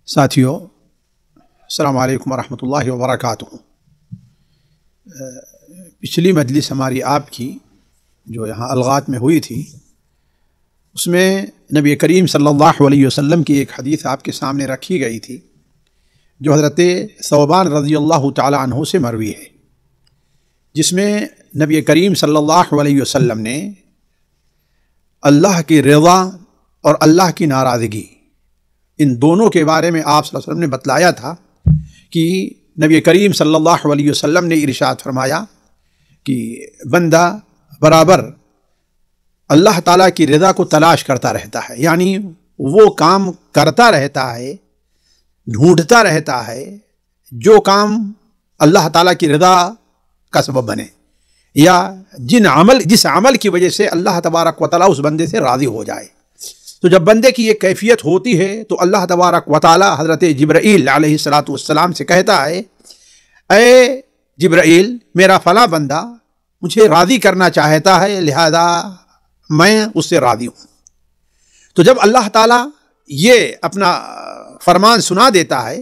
ساتھیو، السلام علیکم ورحمۃ اللہ وبرکاتہ۔ پچھلی مجلس ہماری آپ کی جو یہاں الغات میں ہوئی تھی، اس میں نبی کریم صلی اللہ علیہ وسلم کی ایک حدیث آپ کے سامنے رکھی گئی تھی جو حضرت ثوبان رضی اللہ تعالی عنہ سے مروی ہے، جس میں نبی کریم صلی اللہ علیہ وسلم نے اللہ کی رضا اور اللہ کی ناراضگی، ان دونوں کے بارے میں آپ صلی اللہ علیہ وسلم نے بتلایا تھا کہ نبی کریم صلی اللہ علیہ وسلم نے ارشاد فرمایا کہ بندہ برابر اللہ تعالیٰ کی رضا کو تلاش کرتا رہتا ہے، یعنی وہ کام کرتا رہتا ہے، ڈھونڈتا رہتا ہے جو کام اللہ تعالیٰ کی رضا کا سبب بنے، یا جس عمل کی وجہ سے اللہ تبارک و تعالیٰ اس بندے سے راضی ہو جائے۔ تو جب بندے کی یہ کیفیت ہوتی ہے تو اللہ تبارک و تعالیٰ حضرت جبرائیل علیہ السلام سے کہتا ہے، اے جبرائیل، میرا فلاں بندہ مجھے راضی کرنا چاہتا ہے، لہذا میں اس سے راضی ہوں۔ تو جب اللہ تعالیٰ یہ اپنا فرمان سنا دیتا ہے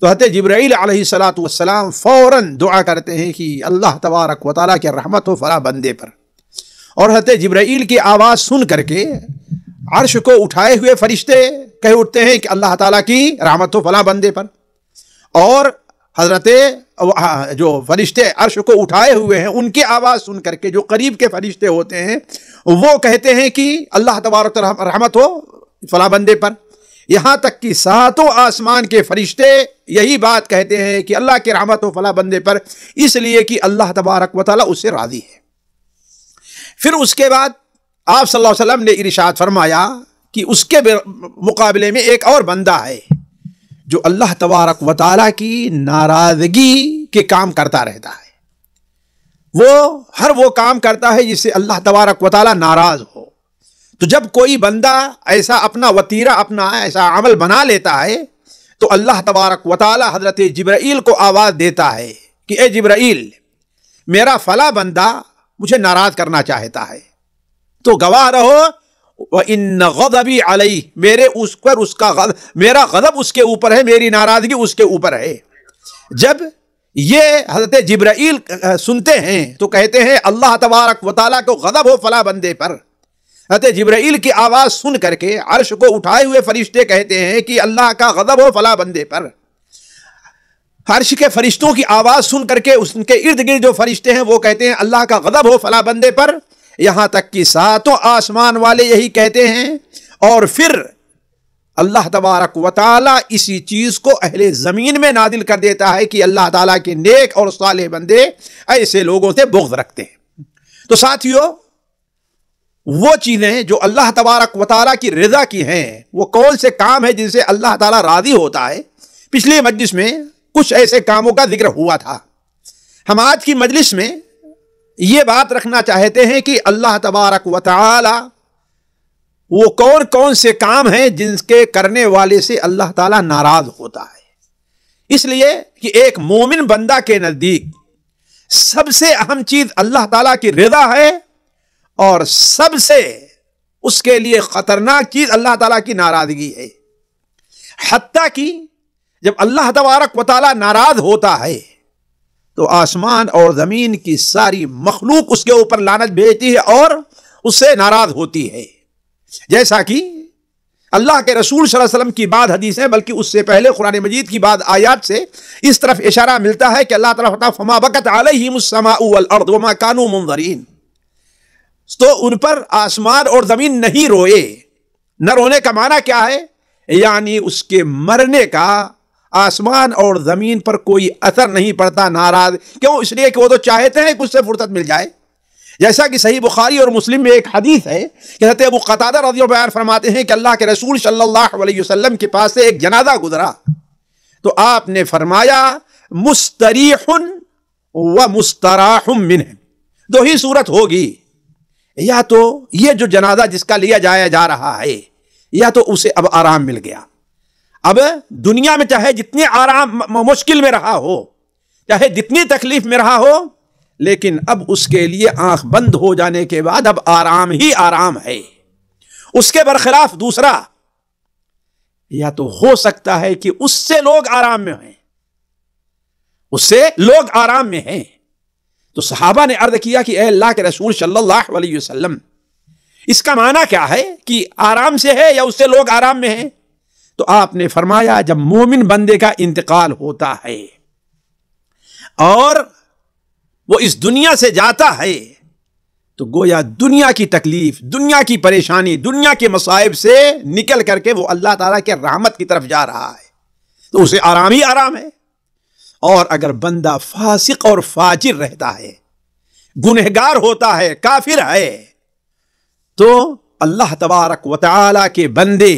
تو حضرت جبرائیل علیہ السلام فوراً دعا کرتے ہیں کہ اللہ تبارک و تعالیٰ کی رحمت ہو فلاں بندے پر، اور حضرت جبرائیل کی آواز سن کر کے عرش کو اٹھائے ہوئے فرشتے کہہ اٹھتے ہیں کہ اللہ تعالیٰ کی رحمت ہو فلاں بندے پر، اور حضرت جو فرشتے عرش کو اٹھائے ہوئے ہیں ان کی آواز سن کر کے جو قریب کے فرشتے ہوتے ہیں وہ کہتے ہیں کہ اللہ تبارک رحمت ہو فلاں بندے پر، یہاں تک کہ ساتوں آسمان کے فرشتے یہی بات کہتے ہیں کہ اللہ کی رحمت ہو فلاں بندے پر، اس لیے کہ اللہ تبارک و تعالیٰ اس سے راضی ہے۔ پھر اس کے بعد آپ صلی اللہ علیہ وسلم نے ارشاد فرمایا کہ اس کے مقابلے میں ایک اور بندہ ہے جو اللہ تبارک و تعالیٰ کی ناراضگی کے کام کرتا رہتا ہے، وہ وہ کام کرتا ہے جس سے اللہ تبارک و تعالیٰ ناراض ہو۔ تو جب کوئی بندہ ایسا اپنا وتیرہ، اپنا ایسا عمل بنا لیتا ہے تو اللہ تبارک و تعالیٰ حضرت جبرائیل کو آواز دیتا ہے کہ اے جبرائیل، میرا فلاں بندہ مجھے ناراض کرنا چاہتا ہے، تو گواہ رہو وَإِنَّ غَضَبِي عَلَيْهِ، میرا غضب اس کے اوپر ہے، میری ناراضگی اس کے اوپر ہے۔ جب یہ حضرت جبرائیل سنتے ہیں تو کہتے ہیں اللہ تبارک و تعالیٰ کو غضب ہو فلاں بندے پر۔ حضرت جبرائیل کی آواز سن کر کے عرش کو اٹھائے ہوئے فرشتے کہتے ہیں کہ اللہ کا غضب ہو فلاں بندے پر۔ عرش کے فرشتوں کی آواز سن کر کے ان کے ارد گرد جو فرشتے ہیں وہ کہتے ہیں اللہ کا غضب ہو فلاں بندے پر، یہاں تک کہ ساتوں آسمان والے یہی کہتے ہیں، اور پھر اللہ تبارک و تعالیٰ اسی چیز کو اہل زمین میں نازل کر دیتا ہے کہ اللہ تعالیٰ کے نیک اور صالح بندے ایسے لوگوں سے بغض رکھتے ہیں۔ تو ساتھیو، وہ چیزیں جو اللہ تبارک و تعالیٰ کی رضا کی ہیں، وہ کون سے کام ہیں جن سے اللہ تعالیٰ راضی ہوتا ہے؟ پچھلی مجلس میں کچھ ایسے کاموں کا ذکر ہوا تھا۔ ہم آج کی مجلس میں یہ بات رکھنا چاہتے ہیں کہ اللہ تبارک و تعالی وہ کون کون سے کام ہیں جن کے کرنے والے سے اللہ تعالیٰ ناراض ہوتا ہے۔ اس لیے کہ ایک مومن بندہ کے نزدیک سب سے اہم چیز اللہ تعالیٰ کی رضا ہے، اور سب سے اس کے لیے خطرناک چیز اللہ تعالیٰ کی ناراضگی ہے۔ حتیٰ کہ جب اللہ تبارک و تعالیٰ ناراض ہوتا ہے تو آسمان اور زمین کی ساری مخلوق اس کے اوپر لعنت بھیجتی ہے اور اس سے ناراض ہوتی ہے، جیسا کہ اللہ کے رسول صلی اللہ علیہ وسلم کی بعض حدیثیں، بلکہ اس سے پہلے قرآن مجید کی بعض آیات سے اس طرف اشارہ ملتا ہے کہ اللہ تعالیٰ فما بکت علیہم السماء والارض وما کانوا منظرین، تو ان پر آسمان اور زمین نہیں روئے۔ نہ رونے کا معنی کیا ہے؟ یعنی اس کے مرنے کا آسمان اور زمین پر کوئی اثر نہیں پڑتا، ناراض کیوں؟ اس لیے کہ وہ تو چاہتے ہیں کہ اس سے فرصت مل جائے، جیسا کہ صحیح بخاری اور مسلم میں ایک حدیث ہے کہ حضرت ابو قتادہ رضی اللہ عنہ بیان فرماتے ہیں کہ اللہ کے رسول صلی اللہ علیہ وسلم کے پاس سے ایک جنازہ گزرا تو آپ نے فرمایا مستریح و مستراح منہ، دو ہی صورت ہوگی، یا تو یہ جو جنازہ جس کا لیا جایا جا رہا ہے، یا تو اسے اب آرام مل گیا۔ اب دنیا میں چاہے جتنی آرام مشکل میں رہا ہو، چاہے جتنی تکلیف میں رہا ہو، لیکن اب اس کے لیے آنکھ بند ہو جانے کے بعد اب آرام ہی آرام ہے۔ اس کے برخلاف دوسرا یا تو ہو سکتا ہے کہ اس سے لوگ آرام میں ہیں، اس سے لوگ آرام میں ہیں۔ تو صحابہ نے عرض کیا کہ اے اللہ کے رسول صلی اللہ علیہ وسلم، اس کا معنی کیا ہے کہ آرام سے ہے یا اس سے لوگ آرام میں ہیں؟ تو آپ نے فرمایا جب مومن بندے کا انتقال ہوتا ہے اور وہ اس دنیا سے جاتا ہے تو گویا دنیا کی تکلیف، دنیا کی پریشانی، دنیا کے مصائب سے نکل کر کے وہ اللہ تعالیٰ کے رحمت کی طرف جا رہا ہے، تو اسے آرام ہی آرام ہے۔ اور اگر بندہ فاسق اور فاجر رہتا ہے، گنہگار ہوتا ہے، کافر ہے، تو اللہ تبارک و تعالیٰ کے بندے،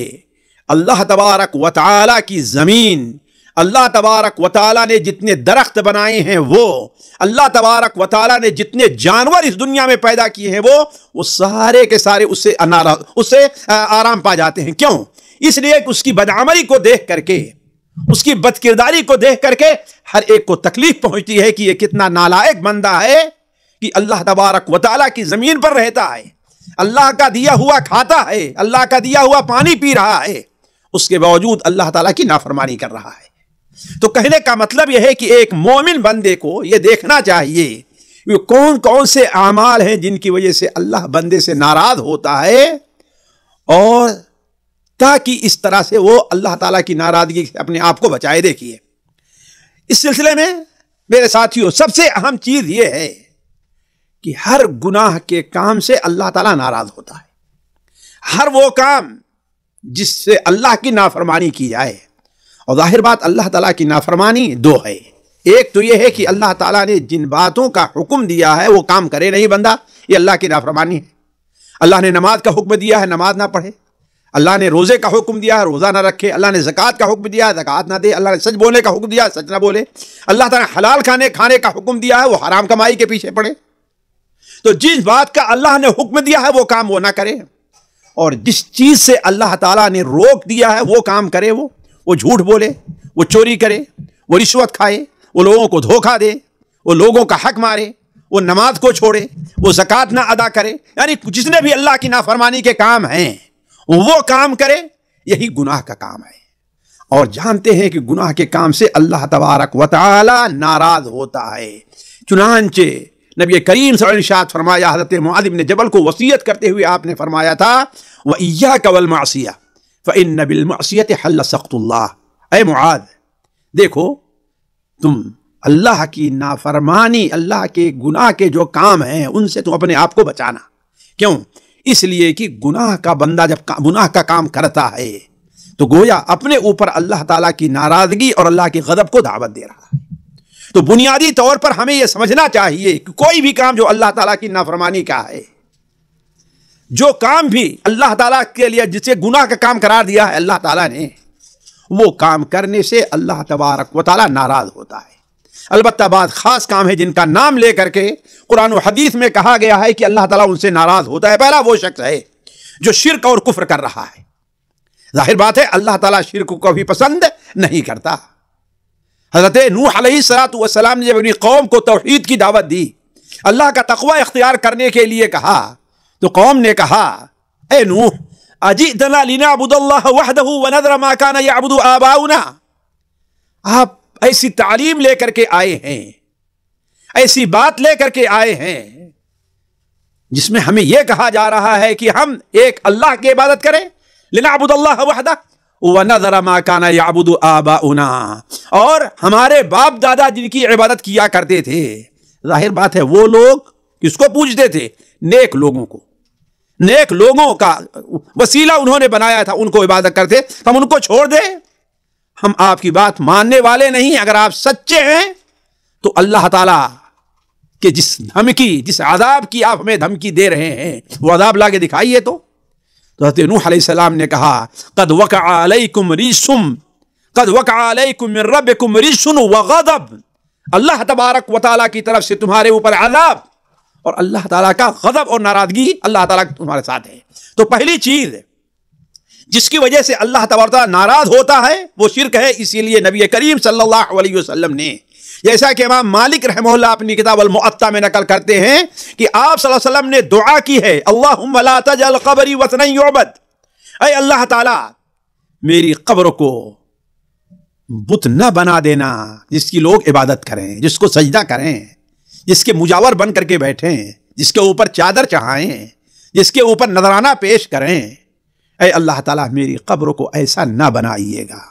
اللہ تبارک و تعالیٰ کی زمین، اللہ تبارک و تعالیٰ نے جتنے درخت بنائے ہیں وہ، اللہ تبارک و تعالیٰ نے جتنے جانور اس دنیا میں پیدا کیے ہیں وہ سارے کے سارے اس سے آرام پا جاتے ہیں۔ کیوں؟ اس لیے کہ اس کی بدعملی کو دیکھ کر کے، اس کی بد کرداری کو دیکھ کر کے ہر ایک کو تکلیف پہنچتی ہے کہ یہ کتنا نالائق بندہ ہے کہ اللہ تبارک و تعالیٰ کی زمین پر رہتا ہے، اللہ کا دیا ہوا کھاتا ہے، اللہ کا دیا ہوا پانی پی رہا ہے، اس کے باوجود اللہ تعالیٰ کی نافرمانی کر رہا ہے۔ تو کہنے کا مطلب یہ ہے کہ ایک مومن بندے کو یہ دیکھنا چاہیے کہ کون کون سے اعمال ہیں جن کی وجہ سے اللہ بندے سے ناراض ہوتا ہے، اور تاکہ اس طرح سے وہ اللہ تعالیٰ کی ناراضگی سے اپنے آپ کو بچائے۔ دیکھیے اس سلسلے میں میرے ساتھیوں سب سے اہم چیز یہ ہے کہ ہر گناہ کے کام سے اللہ تعالیٰ ناراض ہوتا ہے، ہر وہ کام جس سے اللہ کی نافرمانی کی جائے۔ اور ظاہر بات اللہ تعالیٰ کی نافرمانی دو ہے، ایک تو یہ ہے کہ اللہ تعالیٰ نے جن باتوں کا حکم دیا ہے وہ کام کرے نہیں بندہ، یہ اللہ کی نافرمانی ہے۔ اللہ نے نماز کا حکم دیا ہے، نماز نہ پڑھے، اللہ نے روزے کا حکم دیا ہے، روزہ نہ رکھے، اللہ نے زکوٰۃ کا حکم دیا ہے، زکوٰۃ نہ دے، اللہ نے سچ بولنے کا حکم دیا ہے، سچ نہ بولے، اللہ تعالیٰ نے حلال کھانے کا حکم دیا ہے، وہ حرام کمائی کے پیچھے پڑے۔ تو جس بات کا اللہ نے حکم دیا ہے وہ کام وہ نہ کرے، اور جس چیز سے اللہ تعالیٰ نے روک دیا ہے وہ کام کرے، وہ جھوٹ بولے، وہ چوری کرے، وہ رشوت کھائے، وہ لوگوں کو دھوکہ دے، وہ لوگوں کا حق مارے، وہ نماز کو چھوڑے، وہ زکوٰۃ نہ ادا کرے، یعنی جس نے بھی اللہ کی نافرمانی کے کام ہیں وہ کام کرے، یہی گناہ کا کام ہے۔ اور جانتے ہیں کہ گناہ کے کام سے اللہ تبارک و تعالی ناراض ہوتا ہے۔ چنانچہ نبی کریم صلی اللہ علیہ وسلم نے ارشاد فرمایا، حضرت معاذ بن جبل کو وصیت کرتے ہوئے آپ نے فرمایا تھا وَإِيَّاكَ وَالْمَعْصِيَةَ فَإِنَّ بِالْمَعْصِيَةِ حَلَّ سَخْطُ اللَّهِ۔ اے معاذ دیکھو، تم اللہ کی نافرمانی، اللہ کے گناہ کے جو کام ہیں ان سے تم اپنے آپ کو بچانا۔ کیوں؟ اس لیے کہ گناہ کا بندہ جب گناہ کا کام کرتا ہے تو گویا اپنے اوپر اللہ تعالیٰ کی ناراضگی اور اللہ کے غضب کو دعوت دے رہا ہے۔ تو بنیادی طور پر ہمیں یہ سمجھنا چاہیے کہ کوئی بھی کام جو اللہ تعالیٰ کی نافرمانی کا ہے، جو کام بھی اللہ تعالیٰ کے لیے جسے گناہ کا کام قرار دیا ہے اللہ تعالیٰ نے، وہ کام کرنے سے اللہ تبارک و تعالیٰ ناراض ہوتا ہے۔ البتہ بعض خاص کام ہے جن کا نام لے کر کے قرآن و حدیث میں کہا گیا ہے کہ اللہ تعالیٰ ان سے ناراض ہوتا ہے۔ پہلا وہ شخص ہے جو شرک اور کفر کر رہا ہے۔ ظاہر بات ہے اللہ تعالیٰ شرک کو بھی پسند نہیں کرتا۔ حضرت نوح علیہ السلام نے جب اپنی قوم کو توحید کی دعوت دی، اللہ کا تقوی اختیار کرنے کے لیے کہا، تو قوم نے کہا اے نوح اجئتنا لنعبد اللہ وحدہ ونذر ما کان یعبد آباؤنا، آپ ایسی تعلیم لے کر کے آئے ہیں، ایسی بات لے کر کے آئے ہیں جس میں ہمیں یہ کہا جا رہا ہے کہ ہم ایک اللہ کی عبادت کریں، لنعبد اللہ وحدہ وَنَذَرَ مَا كَانَ يَعْبُدُ آبَاؤُنَا، اور ہمارے باپ دادا جن کی عبادت کیا کرتے تھے۔ ظاہر بات ہے وہ لوگ کس کو پوجتے تھے؟ نیک لوگوں کو، نیک لوگوں کا وسیلہ انہوں نے بنایا تھا، ان کو عبادت کرتے۔ ہم ان کو چھوڑ دیں؟ ہم آپ کی بات ماننے والے نہیں۔ اگر آپ سچے ہیں تو اللہ تعالیٰ کہ جس دھمکی، جس عذاب کی آپ ہمیں دھمکی دے رہے ہیں وہ عذاب لا کے دکھائیے۔ تو حضرت نوح علیہ السلام نے کہا قد وقع علیکم من ربکم رجس وغضب، اللہ تبارک و تعالیٰ کی طرف سے تمہارے اوپر عذاب اور اللہ تعالیٰ کا غضب اور ناراضگی اللہ تعالیٰ تمہارے ساتھ ہے۔ تو پہلی چیز جس کی وجہ سے اللہ تبارک و تعالیٰ ناراض ہوتا ہے وہ شرک ہے۔ اسی لیے نبی کریم صلی اللہ علیہ وسلم نے، جیسا کہ امام مالک رحمہ اللہ اپنی کتاب المؤطا میں نقل کرتے ہیں کہ آپ صلی اللہ علیہ وسلم نے دعا کی ہے اللہم لا تجعل قبری وثنا یعبد، اے اللہ تعالیٰ میری قبر کو بت نہ بنا دینا جس کی لوگ عبادت کریں، جس کو سجدہ کریں، جس کے مجاور بن کر کے بیٹھیں، جس کے اوپر چادر چڑھائیں، جس کے اوپر نذرانہ پیش کریں۔ اے اللہ تعالیٰ میری قبر کو ایسا نہ بنائیے گا۔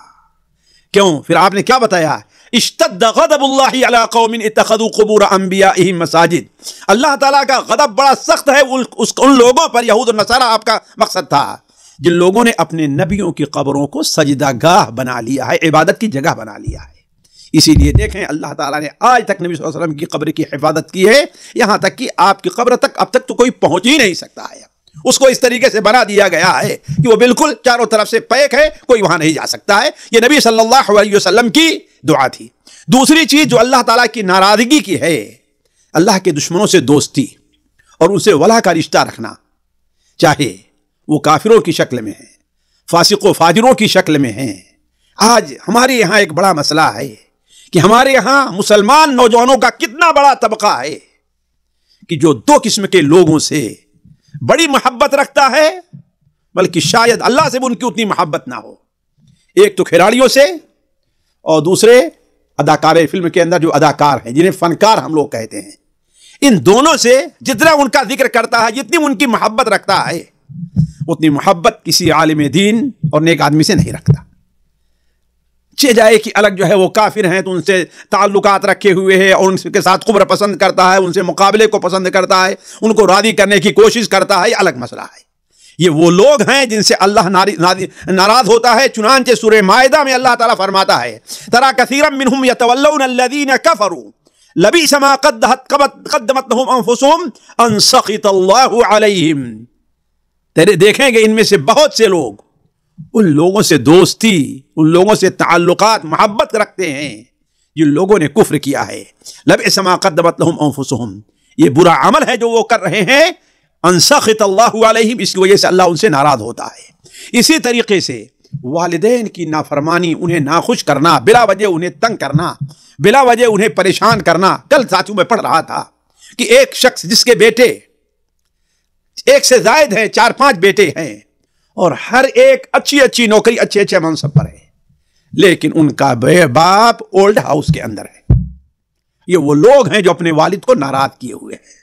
کیوں؟ پھر آپ نے کیا بتایا؟ اشتد غضب اللہ علی قوم اتخذوا قبور انبیائہم مساجد۔ اللہ تعالیٰ کا غضب بڑا سخت ہے ان لوگوں پر، یہود و نصارہ آپ کا مقصد تھا، جن لوگوں نے اپنے نبیوں کی قبروں کو سجدہ گاہ بنا لیا ہے، عبادت کی جگہ بنا لیا ہے۔ اسی لیے دیکھیں اللہ تعالیٰ نے آج تک نبی صلی اللہ علیہ وسلم کی قبر کی حفاظت کی ہے، یہاں تک کہ آپ کی قبر تک اب تک تو کوئی پہنچ ہی نہیں سکتا ہے۔ اس کو اس طریقے سے بنا دیا گیا ہے کہ وہ بالکل چاروں طرف سے پیک ہے، کوئی وہاں نہیں جا سکتا ہے۔ یہ نبی صلی اللہ علیہ وسلم کی دعا تھی۔ دوسری چیز جو اللہ تعالیٰ کی ناراضگی کی ہے، اللہ کے دشمنوں سے دوستی اور ان سے ولا کا رشتہ رکھنا، چاہے وہ کافروں کی شکل میں ہیں، فاسق و فاجروں کی شکل میں ہیں۔ آج ہمارے یہاں ایک بڑا مسئلہ ہے کہ ہمارے یہاں مسلمان نوجوانوں کا کتنا بڑا طبقہ ہے کہ جو دو قسم کے لوگوں سے بڑی محبت رکھتا ہے، بلکہ شاید اللہ سے بھی ان کی اتنی محبت نہ ہو۔ ایک تو کھلاڑیوں سے اور دوسرے اداکار فلم کے اندر جو اداکار ہیں، جنہیں فنکار ہم لوگ کہتے ہیں، ان دونوں سے جتنا ان کا ذکر کرتا ہے، جتنی ان کی محبت رکھتا ہے، اتنی محبت کسی عالم دین اور نیک آدمی سے نہیں رکھتا۔ چہ جائے کہ الگ جو ہے وہ کافر ہیں تو ان سے تعلقات رکھے ہوئے ہیں اور ان کے ساتھ قبر پسند کرتا ہے، ان سے مقابلے کو پسند کرتا ہے، ان کو راضی کرنے کی کوشش کرتا ہے، یہ الگ مسئلہ ہے۔ یہ وہ لوگ ہیں جن سے اللہ ناراض ہوتا ہے۔ چنانچہ سورہ مائدہ میں اللہ تعالیٰ فرماتا ہے ترى كثيرا منهم يتولون الذين كفروا لبئس ما قدمت لهم انفسهم ان سخط الله عليهم۔ دیکھیں گے ان میں سے بہت سے لوگ ان لوگوں سے دوستی، ان لوگوں سے تعلقات، محبت رکھتے ہیں جن لوگوں نے کفر کیا ہے۔ لبئس ما قدمت لهم انفسهم، یہ برا عمل ہے جو وہ کر رہے ہیں۔ ان سخط اللہ علیہم، اس کی وجہ سے اللہ ان سے ناراض ہوتا ہے۔ اسی طریقے سے والدین کی نافرمانی، انہیں ناخوش کرنا، بلا وجہ انہیں تنگ کرنا، بلا وجہ انہیں پریشان کرنا۔ کل ساتھیوں میں پڑھ رہا تھا کہ ایک شخص جس کے بیٹے ایک سے زائد ہیں، 4-5 بیٹے ہیں، اور ہر ایک اچھی نوکری، اچھے منصب پر ہے، لیکن ان کا باپ اولڈ ہاؤس کے اندر ہے۔ یہ وہ لوگ ہیں جو اپنے والد کو ناراض کیے ہوئے ہیں۔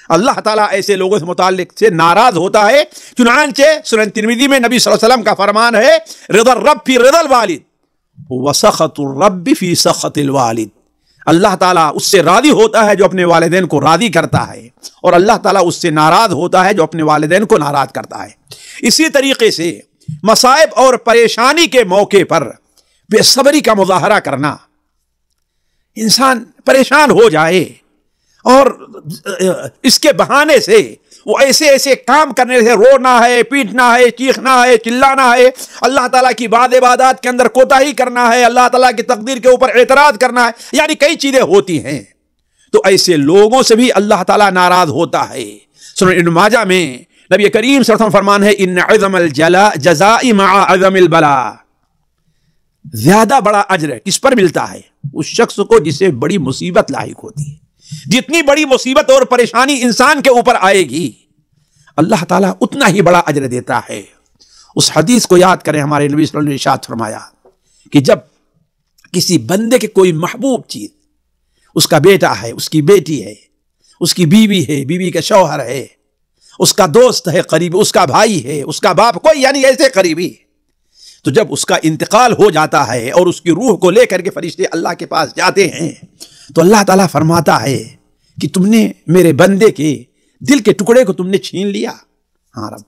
اللہ تعالیٰ ایسے لوگوں سے متعلق سے ناراض ہوتا ہے۔ چنانچہ سنن ترمذی میں نبی صلی اللہ علیہ وسلم کا فرمان ہے رضا الرب فی رضا الوالد وسخط الرب فی سخط الوالد۔ اللہ تعالیٰ اس سے راضی ہوتا ہے جو اپنے والدین کو راضی کرتا ہے، اور اللہ تعالیٰ اس سے ناراض ہوتا ہے جو اپنے والدین کو ناراض کرتا ہے۔ اسی طریقے سے مصائب اور پریشانی کے موقع پر بے صبری کا مظاہرہ کرنا، انسان پریشان ہو جائے اور اس کے بہانے سے وہ ایسے کام کرنے سے رونا ہے، پیٹنا ہے، چیخنا ہے، چلانا ہے، اللہ تعالیٰ کی بعض عبادات کے اندر کوتاہی کرنا ہے، اللہ تعالیٰ کی تقدیر کے اوپر اعتراض کرنا ہے، یعنی کئی چیزیں ہوتی ہیں۔ تو ایسے لوگوں سے بھی اللہ تعالیٰ ناراض ہوتا ہے۔ سنن ابن ماجہ میں نبی کریم صلی اللہ علیہ وسلم فرمان ہے ان عظم الجزاء مع عظم البلاء، زیادہ بڑا اجر کس پر ملتا ہے؟ اس شخص کو جسے بڑی مصیبت لاحق ہوتی ہے۔ جتنی بڑی مصیبت اور پریشانی انسان کے اوپر آئے گی، اللہ تعالیٰ اتنا ہی بڑا اجر دیتا ہے۔ اس حدیث کو یاد کریں، ہمارے نبی صلی اللہ علیہ وسلم نے ارشاد فرمایا کہ جب کسی بندے کے کوئی محبوب چیز، اس کا بیٹا ہے، اس کی بیٹی ہے، اس کی بیوی ہے، بیوی کا شوہر ہے، اس کا دوست ہے قریبی، اس کا بھائی ہے، اس کا باپ، کوئی یعنی ایسے قریبی، تو جب اس کا انتقال ہو جاتا ہے اور اس کی روح کو لے کر کے فرشتے اللہ کے پاس جاتے ہیں، تو اللہ تعالیٰ فرماتا ہے کہ تم نے میرے بندے کے دل کے ٹکڑے کو تم نے چھین لیا، ہاں رب،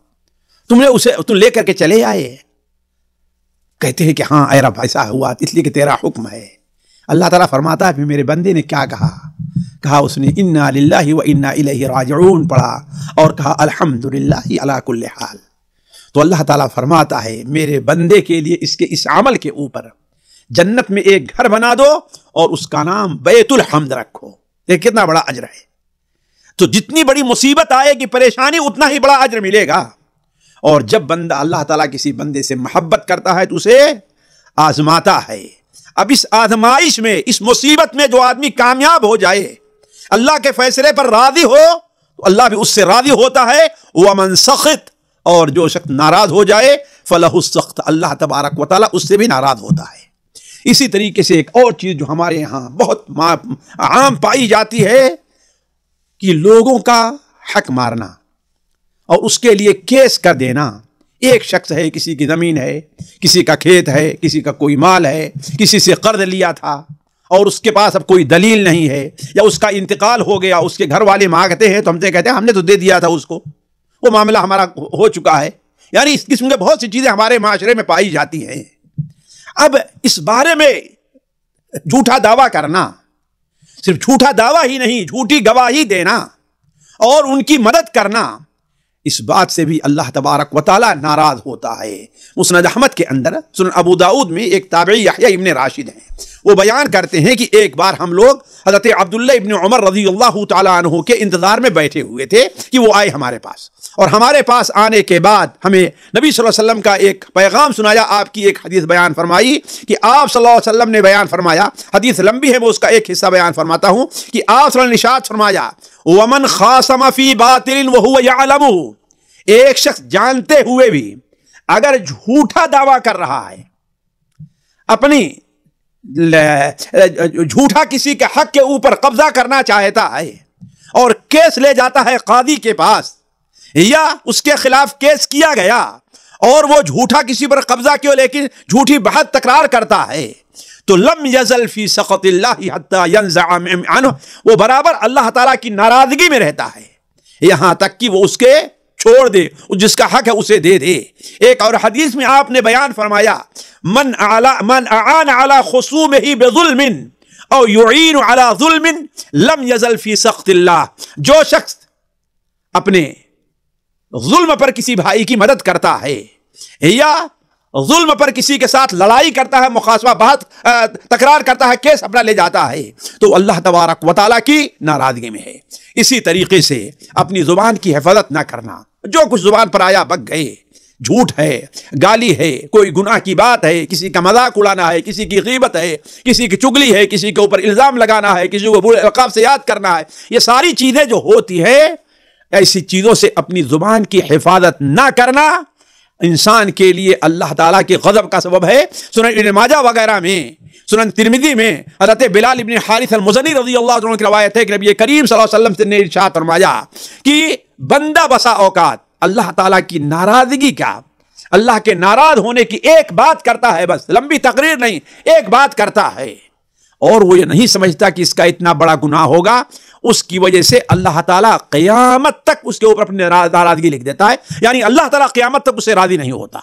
تم لے کر کے چلے آئے۔ کہتے ہیں کہ ہاں اے رب ایسا ہوا اس لیے کہ تیرا حکم ہے۔ اللہ تعالیٰ فرماتا ہے پھر میرے بندے نے کیا کہا اس نے انا للہ و انا الیہ راجعون پڑھا اور کہا الحمدللہ علی کل حال۔ تو اللہ تعالیٰ فرماتا ہے میرے بندے کے لیے اس عمل کے اوپر جنت میں ایک گھر بنا دو اور اس کا نام بیت الحمد رکھو۔ یہ کتنا بڑا اجر ہے۔ تو جتنی بڑی مصیبت آئے گی، پریشانی، اتنا ہی بڑا اجر ملے گا۔ اور جب بندہ اللہ تعالیٰ کسی بندے سے محبت کرتا ہے تو اسے آزماتا ہے۔ اب اس آزمائش میں، اس مصیبت میں جو آدمی کامیاب ہو جائے، اللہ کے فیصلے پر راضی ہو، تو اللہ بھی اس سے راضی ہوتا ہے۔ وَمَنْ سَخِطَ اور جو شخص ناراض ہو جائے فلہ السخط، اللہ تبارک و تعالیٰ اس سے بھی ناراض ہوتا ہے۔ اسی طریقے سے ایک اور چیز جو ہمارے یہاں بہت عام پائی جاتی ہے کہ لوگوں کا حق مارنا اور اس کے لیے کیس کر دینا۔ ایک شخص ہے، کسی کی زمین ہے، کسی کا کھیت ہے، کسی کا کوئی مال ہے، کسی سے قرض لیا تھا اور اس کے پاس اب کوئی دلیل نہیں ہے، یا اس کا انتقال ہو گیا، اس کے گھر والے مانگتے ہیں تو ہم سے کہتے ہیں ہم نے تو دے دیا تھا اس کو، وہ معاملہ ہمارا ہو چکا ہے۔ یعنی اس قسم کے بہت سی چیزیں ہمارے معاشرے میں پائی جاتی ہیں۔ اب اس بارے میں جھوٹا دعویٰ کرنا، صرف جھوٹا دعویٰ ہی نہیں، جھوٹی گواہی دینا اور ان کی مدد کرنا، اس بات سے بھی اللہ تبارک و تعالیٰ ناراض ہوتا ہے۔ مسند احمد کے اندر، سنن ابو داؤد میں ایک تابعی یحییٰ ابن راشد ہیں، وہ بیان کرتے ہیں کہ ایک بار ہم لوگ حضرت عبداللہ ابن عمر رضی اللہ تعالیٰ عنہ کے انتظار میں بیٹھے ہوئے تھے کہ وہ آئے ہمارے پاس، اور ہمارے پاس آنے کے بعد ہمیں نبی صلی اللہ علیہ وسلم کا ایک پیغام سنایا، آپ کی ایک حدیث بیان فرمائی کہ آپ صلی اللہ علیہ وسلم نے بیان فرمایا، حدیث لمبی ہے میں اس کا ایک حصہ بیان فرماتا ہوں، کہ آپ صلی اللہ علیہ وسلم نے ارشاد فرمایا وَمَنْ خَاصَمَ فِي بَاطِلٍ وَهُوَ يَعْلَمُهُ، ایک شخص جانتے ہوئے بھی اگر جھوٹا دعویٰ کر رہا ہے، اپنی جھوٹا کسی کے حق کے اوپر قبضہ کرنا چاہتا ہے اور کیس لے جاتا ہے قاضی کے پاس، یا اس کے خلاف کیس کیا گیا اور وہ جھوٹا کسی پر قبضہ کیوں لیکن جھوٹی بحث تکرار کرتا ہے، تو لم یزل فی سخط اللہ حتی ینزع عنہ، وہ برابر اللہ تعالیٰ کی ناراضگی میں رہتا ہے یہاں تک کہ وہ اس کے چھوڑ دے، جس کا حق ہے اسے دے دے۔ ایک اور حدیث میں آپ نے بیان فرمایا من اعان علی خصومہ بظلم او یعین علی ظلم لم یزل فی سخط اللہ، جو شخص اپنے ظلم پر کسی بھائی کی مدد کرتا ہے یا ظلم پر کسی کے ساتھ لڑائی کرتا ہے، مخاصمہ بات تکرار کرتا ہے، کیس اپنا لے جاتا ہے، تو اللہ تبارک و تعالیٰ کی ناراضگی میں ہے۔ اسی طریقے سے اپنی زبان کی حفاظت نہ کرنا، جو کچھ زبان پر آیا بک گئے، جھوٹ ہے، گالی ہے، کوئی گناہ کی بات ہے، کسی کا مذاق اڑانا ہے، کسی کی غیبت ہے، کسی کی چگلی ہے، کسی کے اوپر الزام لگانا ہے، کسی کو برے القاب سے یاد کرنا ہے، یہ ساری چیزیں جو ہوتی ہے، ایسی چیزوں سے اپنی زبان کی حفاظت نہ کرنا انسان کے لیے اللہ تعالیٰ کے غضب کا سبب ہے۔ سنن ابن ماجہ وغیرہ میں، سنن ترمذی میں حضرت بلال ابن حارث المزنی رضی اللہ عنہ کی روایت ہے کہ نبی کریم صلی اللہ علیہ وسلم نے ارشاد فرمایا کہ بندہ بسا اوقات اللہ تعالیٰ کی ناراضگی کا، اللہ کے ناراض ہونے کی ایک بات کرتا ہے، بس لمبی تقریر نہیں، ایک بات کرتا ہے، اور وہ یہ نہیں سمجھتا کہ اس کا اتنا بڑا گناہ ہوگا، اس کی وجہ سے اللہ تعالیٰ قیامت تک اس کے اوپر اپنی ناراضگی لکھ دیتا ہے، یعنی اللہ تعالیٰ قیامت تک اسے راضی نہیں ہوتا۔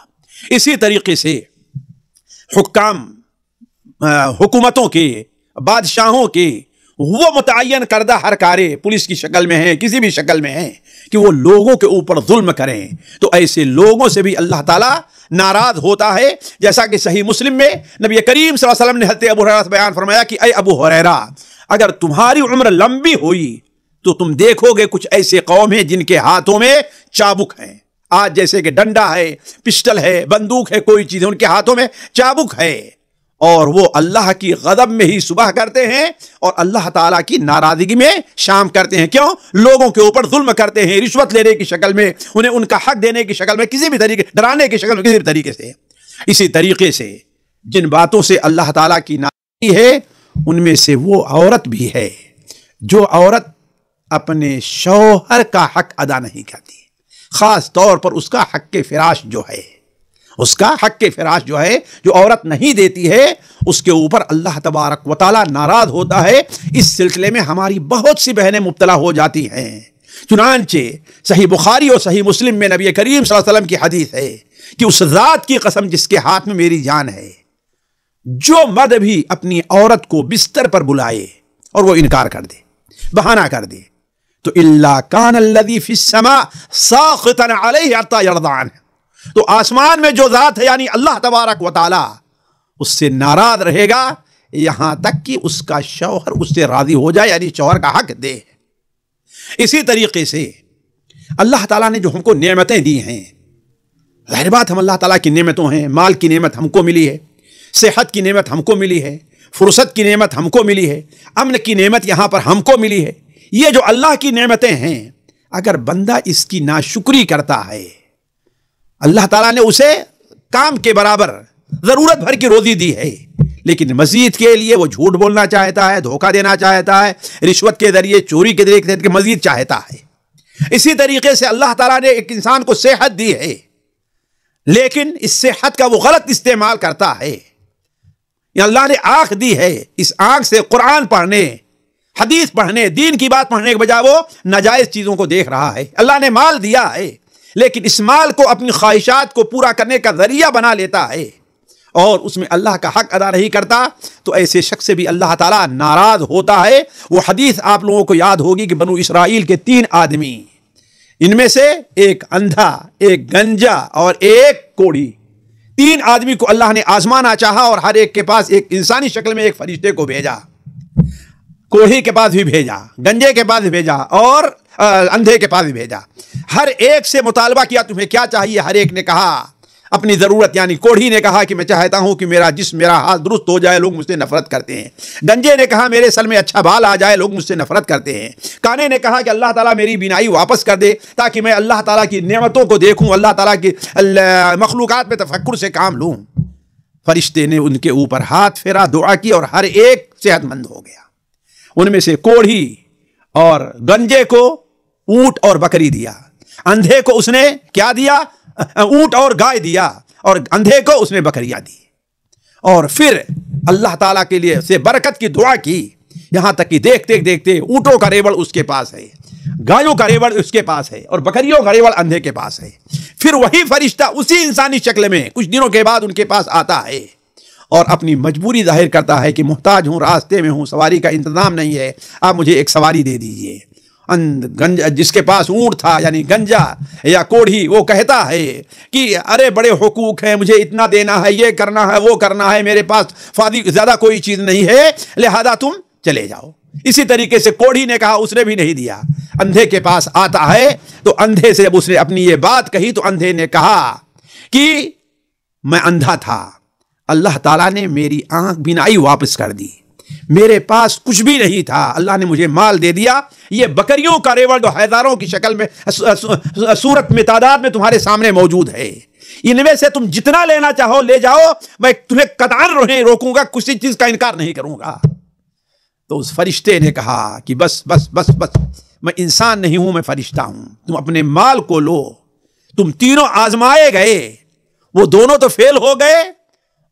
اسی طریقے سے حکام، حکومتوں کے، بادشاہوں کے وہ متعین کردہ ہر کارے پولیس کی شکل میں ہیں، کسی بھی شکل میں ہیں، کہ وہ لوگوں کے اوپر ظلم کریں، تو ایسے لوگوں سے بھی اللہ تعالیٰ ناراض ہوتا ہے۔ جیسا کہ صحیح مسلم میں نبی کریم صلی اللہ علیہ وسلم نے حضرت ابو ہریرہ سے بیان فرمایا کہ اے ابو ہریرہ، اگر تمہاری عمر لمبی ہوئی تو تم دیکھو گے کچھ ایسے قوم ہیں جن کے ہاتھوں میں چابک ہیں، آج جیسے کہ ڈنڈا ہے، پسٹل ہے، بندوق ہے، کوئی چیز ہے، ان کے ہاتھوں میں چابک ہے، اور وہ اللہ کی غضب میں ہی صبح کرتے ہیں اور اللہ تعالیٰ کی ناراضگی میں شام کرتے ہیں۔ کیوں؟ لوگوں کے اوپر ظلم کرتے ہیں، رشوت لینے کی شکل میں، انہیں ان کا حق دینے کی شکل میں، کسی بھی طریقے، ڈرانے کی شکل میں، کسی بھی طریقے سے۔ اسی طریقے سے جن باتوں سے اللہ تعالیٰ کی ناراضگی ہے ان میں سے وہ عورت بھی ہے جو عورت اپنے شوہر کا حق ادا نہیں کرتی، خاص طور پر اس کا حق فراش جو ہے، اس کا حق فراش جو ہے، جو عورت نہیں دیتی ہے، اس کے اوپر اللہ تبارک و تعالیٰ ناراض ہوتا ہے۔ اس سلسلے میں ہماری بہت سی بہنیں مبتلا ہو جاتی ہیں، چنانچہ صحیح بخاری اور صحیح مسلم میں نبی کریم صلی اللہ علیہ وسلم کی حدیث ہے کہ اس ذات کی قسم جس کے ہاتھ میں میری جان ہے، جو مرد بھی اپنی عورت کو بستر پر بلائے اور وہ انکار کر دے، بہانہ کر دے، تو الا کان الذی فی السماء ساخطا علیہ حتی یرضی عنہ، تو آسمان میں جو ذات ہے یعنی اللہ تبارک و تعالی اس سے ناراض رہے گا یہاں تک کہ اس کا شوہر اس سے راضی ہو جائے، یعنی شوہر کا حق دے۔ اسی طریقے سے اللہ تعالیٰ نے جو ہم کو نعمتیں دی ہیں، ظاہر بات ہم اللہ تعالیٰ کی نعمتوں ہیں، مال کی نعمت ہم کو ملی ہے، صحت کی نعمت ہم کو ملی ہے، فرصت کی نعمت ہم کو ملی ہے، امن کی نعمت یہاں پر ہم کو ملی ہے، یہ جو اللہ کی نعمتیں ہیں، اگر بندہ اس کی ناشکری کرتا ہے اللہ تعالیٰ نے اسے کام کے برابر ضرورت بھر کی روزی دی ہے، لیکن مزید کے لیے وہ جھوٹ بولنا چاہتا ہے، دھوکہ دینا چاہتا ہے، رشوت کے ذریعے، چوری کے ذریعے مزید چاہتا ہے۔ اسی طریقے سے اللہ تعالیٰ نے ایک انسان کو صحت دی ہے، لیکن اس صحت کا وہ غلط استعمال کرتا ہے۔ یا اللہ نے آنکھ دی ہے، اس آنکھ سے قرآن پڑھنے، حدیث پڑھنے، دین کی بات پڑھنے کے بجائے وہ ناجائز چیزوں کو دیکھ رہا ہے۔ اللہ نے مال دیا ہے، لیکن اس مال کو اپنی خواہشات کو پورا کرنے کا ذریعہ بنا لیتا ہے اور اس میں اللہ کا حق ادا نہیں کرتا، تو ایسے شخص سے بھی اللہ تعالیٰ ناراض ہوتا ہے۔ وہ حدیث آپ لوگوں کو یاد ہوگی کہ بنو اسرائیل کے 3 آدمی، ان میں سے ایک اندھا، ایک گنجا اور ایک کوڑھی، 3 آدمی کو اللہ نے آزمانا چاہا اور ہر ایک کے پاس ایک انسانی شکل میں ایک فرشتے کو بھیجا۔ کوڑھی کے پاس بھی بھیجا، گنجے کے پاس بھی بھیجا اور اندھے کے پاس بھی بھیجا۔ ہر ایک سے مطالبہ کیا تمہیں کیا چاہیے؟ ہر ایک نے کہا اپنی ضرورت، یعنی کوڑھی نے کہا کہ میں چاہتا ہوں کہ میرا جسم، میرا ہاتھ درست ہو جائے، لوگ مجھ سے نفرت کرتے ہیں۔ گنجے نے کہا میرے سر میں اچھا بال آ جائے، لوگ مجھ سے نفرت کرتے ہیں۔ کانے نے کہا کہ اللہ تعالیٰ میری بینائی واپس کر دے تاکہ میں اللہ تعالیٰ کی نعمتوں کو دیکھوں، اللہ تعالیٰ کی مخلوقات میں تفکر سے کام لوں۔ فرشتے نے ان کے اوپر ہاتھ پھیرا، دعا کی اور ہر ایک صحت مند ہو گیا۔ ان میں سے کوڑھی اور گنجے کو اونٹ اور بکری دیا، اندھے کو اس نے کیا دیا؟ اونٹ اور گائے دیا، اور اندھے کو اس نے بکریاں دی۔ اور پھر اللہ تعالیٰ کے لیے سے برکت کی دعا کی، یہاں تک کہ دیکھتے دیکھتے اونٹوں کا ریوڑ اس کے پاس ہے، گایوں کا ریوڑ اس کے پاس ہے اور بکریوں کا ریوڑ اندھے کے پاس ہے۔ پھر وہی فرشتہ اسی انسانی شکل میں کچھ دنوں کے بعد ان کے پاس آتا ہے اور اپنی مجبوری ظاہر کرتا ہے کہ محتاج ہوں، راستے میں ہوں، سواری کا انتظام نہیں ہے، آپ مجھے ایک سواری دے دیجئے۔ جس کے پاس اونٹ تھا یعنی گنجا یا کوڑھی، وہ کہتا ہے کہ ارے بڑے حقوق ہیں، مجھے اتنا دینا ہے، یہ کرنا ہے، وہ کرنا ہے، میرے پاس فاضی زیادہ کوئی چیز نہیں ہے، لہذا تم چلے جاؤ۔ اسی طریقے سے کوڑھی نے کہا، اس نے بھی نہیں دیا۔ اندھے کے پاس آتا ہے تو اندھے سے جب اس نے اپنی یہ بات کہی تو اندھے نے کہا کہ میں اندھا تھا، اللہ تعالیٰ نے میری آنکھ بینائی واپس کر دی، میرے پاس کچھ بھی نہیں تھا، اللہ نے مجھے مال دے دیا، یہ بکریوں کا ریوڑ جو ہزاروں کی شکل میں صورت میں تعداد میں تمہارے سامنے موجود ہے، ان میں سے تم جتنا لینا چاہو لے جاؤ، میں تمہیں قطعاً روکوں گا، کسی چیز کا انکار نہیں کروں گا۔ تو اس فرشتے نے کہا کہ بس بس بس بس، میں انسان نہیں ہوں، میں فرشتہ ہوں، تم اپنے مال کو لو۔ تم تینوں آزمائے گئے، وہ دونوں تو فیل ہو گئے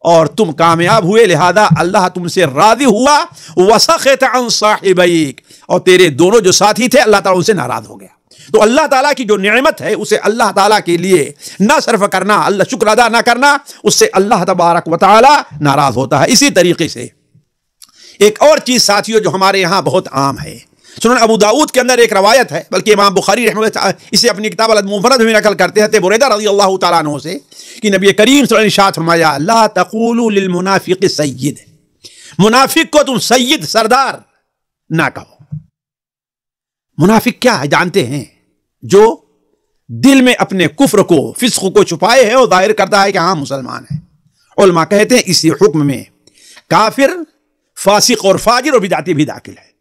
اور تم کامیاب ہوئے، لہذا اللہ تم سے راضی ہوا، وسخط عن صاحبیک، اور تیرے دونوں جو ساتھی تھے اللہ تعالیٰ ان سے ناراض ہو گیا۔ تو اللہ تعالیٰ کی جو نعمت ہے اسے اللہ تعالیٰ کے لیے نہ صرف کرنا، اللہ شکر ادا نہ کرنا، اس سے اللہ تبارک و تعالیٰ ناراض ہوتا ہے۔ اسی طریقے سے ایک اور چیز ساتھیوں جو ہمارے یہاں بہت عام ہے، سنن ابو داؤد کے اندر ایک روایت ہے، بلکہ امام بخاری رحمہ اللہ اسے اپنی کتاب المفرد میں نقل کرتے ہیں بریدہ رضی اللہ تعالیٰ عنہ سے کہ نبی کریم صلی اللہ علیہ وسلم نے ارشاد فرمایا، لا تقولوا للمنافق سید، منافق کو تم سید، سردار نہ کہو۔ منافق کیا ہے جانتے ہیں؟ جو دل میں اپنے کفر کو، فسق کو چھپائے ہے اور ظاہر کرتا ہے کہ ہاں مسلمان ہے۔ علماء کہتے ہیں اسی حکم میں کافر، فاسق اور فاجر اور بدعتی بھی داخل ہے۔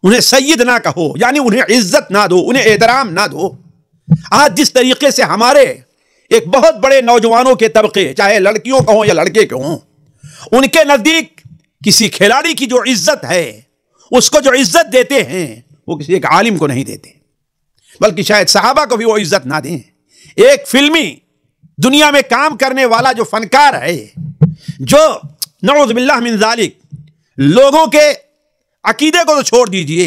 انہیں سید نہ کہو، یعنی انہیں عزت نہ دو، انہیں احترام نہ دو۔ آج جس طریقے سے ہمارے ایک بہت بڑے نوجوانوں کے طبقے، چاہے لڑکیوں کا ہوں یا لڑکے کے ہوں، ان کے نزدیک کسی کھلاڑی کی جو عزت ہے، اس کو جو عزت دیتے ہیں وہ کسی ایک عالم کو نہیں دیتے، بلکہ شاید صحابہ کو بھی وہ عزت نہ دیں۔ ایک فلمی دنیا میں کام کرنے والا جو فنکار ہے، جو نعوذ باللہ من ذالک لوگوں کے عقیدے کو تو چھوڑ دیجئے،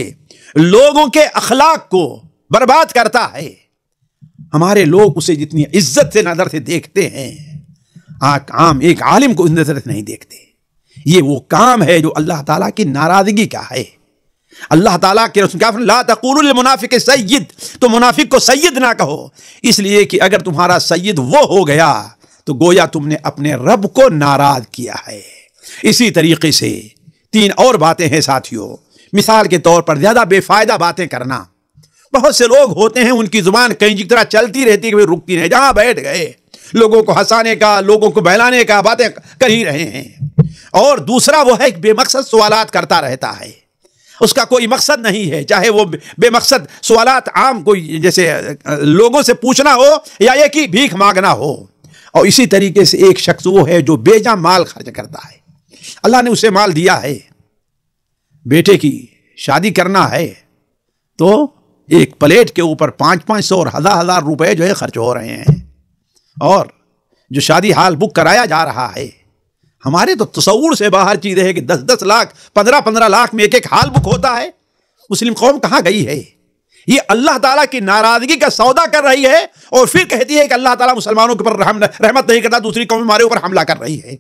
لوگوں کے اخلاق کو برباد کرتا ہے، ہمارے لوگ اسے جتنی عزت سے نظر سے دیکھتے ہیں، عام ایک عالم کو اس نظر سے نہیں دیکھتے۔ یہ وہ کام ہے جو اللہ تعالیٰ کی ناراضگی کا ہے۔ اللہ تعالیٰ کے رسول کہا لا تقولوا للمنافق سید، تو منافق کو سید نہ کہو، اس لیے کہ اگر تمہارا سید وہ ہو گیا تو گویا تم نے اپنے رب کو ناراض کیا ہے۔ اسی طریقے سے 3 اور باتیں ہیں ساتھیوں، مثال کے طور پر زیادہ بے فائدہ باتیں کرنا۔ بہت سے لوگ ہوتے ہیں ان کی زبان کہیں کی طرح چلتی رہتی ہے، رکتی نہیں، جہاں بیٹھ گئے لوگوں کو ہنسانے کا، لوگوں کو بہلانے کا باتیں کر ہی رہے ہیں۔ اور دوسرا وہ ہے کہ بے مقصد سوالات کرتا رہتا ہے، اس کا کوئی مقصد نہیں ہے، چاہے وہ بے مقصد سوالات عام کوئی جیسے لوگوں سے پوچھنا ہو یا یہ کہ بھیک مانگنا ہو۔ اور اسی طریقے سے ایک شخص وہ ہے جو بے جا مال خرچ کرتا ہے، اللہ نے اسے مال دیا ہے، بیٹے کی شادی کرنا ہے تو ایک پلیٹ کے اوپر 500 اور 1000 روپے جو ہے خرچ ہو رہے ہیں، اور جو شادی ہال بک کرایا جا رہا ہے، ہمارے تو تصور سے باہر چیز ہے کہ 10 لاکھ 15 لاکھ میں ایک حال بک ہوتا ہے۔ مسلم قوم کہاں گئی ہے؟ یہ اللہ تعالیٰ کی ناراضگی کا سودا کر رہی ہے اور پھر کہتی ہے کہ اللہ تعالیٰ مسلمانوں کے اوپر رحمت نہیں کرتا، دوسری قوم ہمارے اوپر حملہ کر رہی ہے۔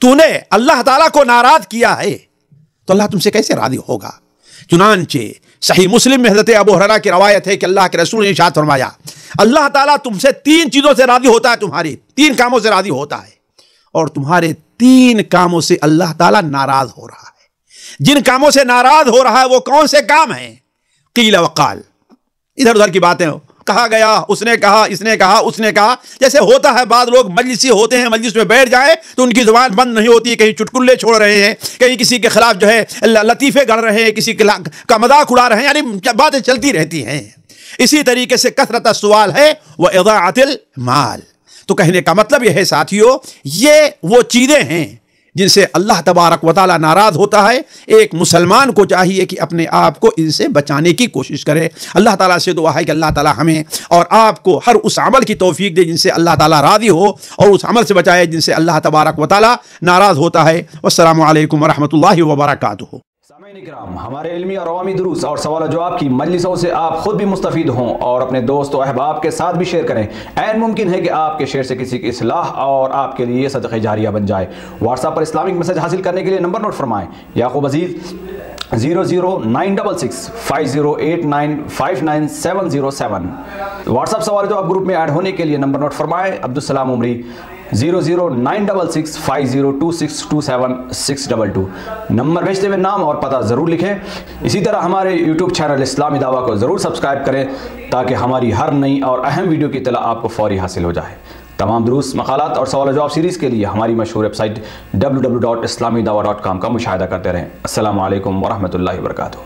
تو نے اللہ تعالیٰ کو ناراض کیا ہے تو اللہ تم سے کیسے راضی ہوگا؟ چنانچہ صحیح مسلم میں حضرت ابو ہریرہ کی روایت ہے کہ اللہ کے رسول نے ارشاد فرمایا، اللہ تعالیٰ تم سے 3 چیزوں سے راضی ہوتا ہے، تمہاری 3 کاموں سے راضی ہوتا ہے، اور تمہارے 3 کاموں سے اللہ تعالیٰ ناراض ہو رہا ہے۔ جن کاموں سے ناراض ہو رہا ہے وہ کون سے کام ہیں؟ قیل وقال، ادھر ادھر کی باتیں کہا گیا، اس نے کہا، اس نے کہا، اس نے کہا، جیسے ہوتا ہے بعض لوگ مجلسی ہوتے ہیں، مجلس میں بیٹھ جائیں تو ان کی زبان بند نہیں ہوتی، کہیں چٹکلے چھوڑ رہے ہیں، کہیں کسی کے خلاف جو ہے لطیفے گڑھ رہے ہیں، کسی کا مذاق اڑا رہے ہیں، یعنی باتیں چلتی رہتی ہیں۔ اسی طریقے سے کثرت السؤال ہے واضاعت المال، تو کہنے کا مطلب یہ ہے ساتھیو، یہ وہ چیزیں ہیں جن سے اللہ تبارک و تعالیٰ ناراض ہوتا ہے۔ ایک مسلمان کو چاہیے کہ اپنے آپ کو ان سے بچانے کی کوشش کرے۔ اللہ تعالیٰ سے دعا ہے کہ اللہ تعالیٰ ہمیں اور آپ کو ہر اس عمل کی توفیق دے جن سے اللہ تعالیٰ راضی ہو، اور اس عمل سے بچائے جن سے اللہ تبارک و تعالیٰ ناراض ہوتا ہے۔ والسلام علیکم ورحمۃ اللہ وبرکاتہ۔ سامعین کرام، ہمارے علمی اور عوامی دروس اور سوال و جواب کی مجلسوں سے آپ خود بھی مستفید ہوں اور اپنے دوست و احباب کے ساتھ بھی شیئر کریں۔ عین ممکن ہے کہ آپ کے شیئر سے کسی کی اصلاح اور آپ کے لیے صدقہ جاریہ بن جائے۔ واٹس ایپ پر اسلامک میسج حاصل کرنے کے لیے نمبر نوٹ فرمائیں: یعقوب عزیز 00966 5089590707۔ واٹس ایپ سوال جواب گروپ میں ایڈ ہونے کے لیے نمبر نوٹ فرمائیں: عبدالسلام عمری 00966 502627 نمبر بھیجتے ہوئے نام اور پتہ ضرور لکھیں۔ اسی طرح ہمارے یوٹیوب چینل اسلامی دعویٰ کو ضرور سبسکرائب کریں تاکہ ہماری ہر نئی اور اہم ویڈیو کی اطلاع آپ کو فوری حاصل ہو جائے۔ تمام دروس، مقالات اور سوال و جواب سیریز کے لیے ہماری مشہور ویب سائٹ www.islamidawah.com کا مشاہدہ کرتے رہیں۔ السلام علیکم ورحمۃ اللہ وبرکاتہ۔